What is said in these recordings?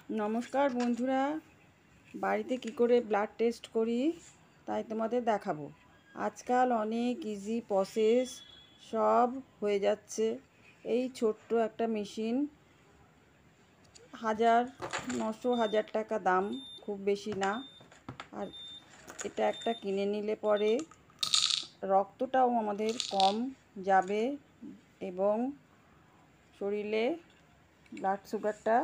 নমস্কার বন্ধুরা, বাড়িতে কি করে ব্লাড টেস্ট করি তাই তোমাদের দেখাবো। আজকাল অনেক ইজি প্রসেস সব হয়ে যাচ্ছে। এই ছোট্ট একটা মেশিন 900-1000 টাকা দাম, খুব বেশি না। আর এটা একটা কিনে নিলে পরে রক্তটাও আমাদের কম যাবে এবং শরীরে ব্লাড সুগারটা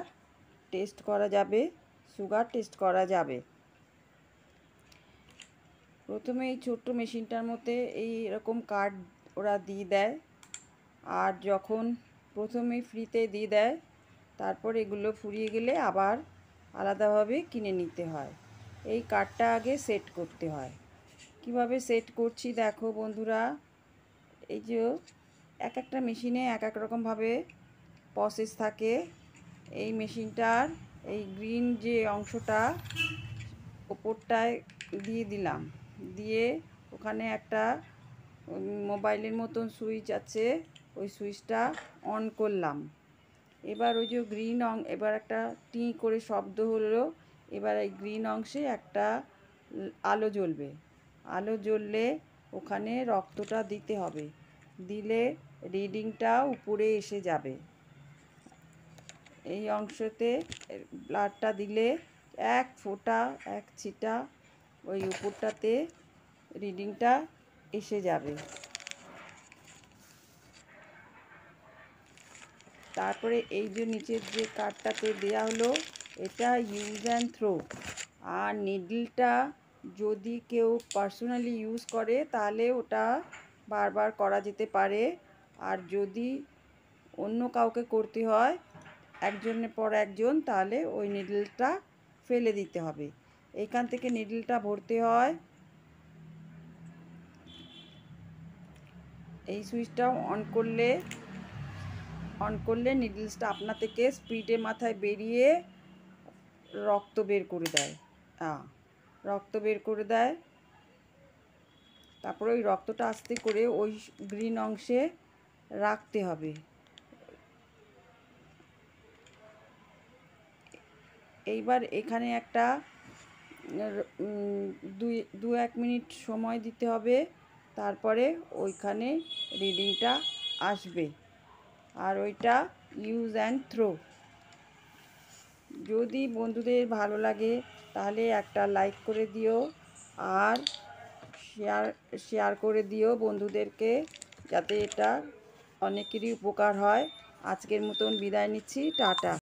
টেস্ট করা যাবে, সুগার টেস্ট করা যাবে। প্রথমে এই ছোট্ট মেশিনটার মধ্যে এই এরকম কার্ড ওরা দিয়ে দেয়, আর যখন প্রথমে ফ্রিতে দিয়ে দেয় তারপর এগুলো ফুরিয়ে গেলে আবার আলাদাভাবে কিনে নিতে হয়। এই কার্ডটা আগে সেট করতে হয়। কিভাবে সেট করছি দেখো বন্ধুরা। এই যে এক একটা মেশিনে এক এক রকমভাবে প্রসেস থাকে। এই মেশিনটার এই গ্রিন যে অংশটা ওপরটায় দিয়ে দিলাম, দিয়ে ওখানে একটা মোবাইলের মতন সুইচ আছে, ওই সুইচটা অন করলাম। এবার ওই যে গ্রিন এবার একটা টি করে শব্দ হলো। এবার এই গ্রিন অংশে একটা আলো জ্বলবে। আলো জ্বললে ওখানে রক্তটা দিতে হবে, দিলে রিডিংটা উপরে এসে যাবে। এই অংশতে ব্লাডটা দিলে এক ফোঁটা এক ছিটা ওই উপরটাতে রিডিংটা এসে যাবে। তারপরে এই যে নিচের যে কার্ডটাতে দেয়া হলো, এটা ইউজ অ্যান্ড থ্রো। আর নিডলটা যদি কেউ পার্সোনালি ইউজ করে তাহলে ওটা বারবার করা যেতে পারে। আর যদি অন্য কাউকে করতে হয় একজনের পর একজন, তাহলে ওই নিডলটা ফেলে দিতে হবে। এইখান থেকে নিডলটা ভরতে হয়। এই সুইচটা অন করলে নিডলসটা আপনা থেকে স্পিডে মাথায় বেরিয়ে রক্ত বের করে দেয়। রক্ত বের করে দেয়। তারপরে ওই রক্তটা আস্তে করে ওই গ্রিন অংশে রাখতে হবে। এইবার এখানে একটা 2-1 মিনিট সময় দিতে হবে, তারপরে ওইখানে রিডিংটা আসবে। আর ওইটা ইউজ অ্যান্ড থ্রো। যদি বন্ধুদের ভালো লাগে তাহলে একটা লাইক করে দিও, আর শেয়ার করে দিও বন্ধুদেরকে, যাতে এটা অনেকেরই উপকার হয়। আজকের মতন বিদায় নিচ্ছি, টাটা।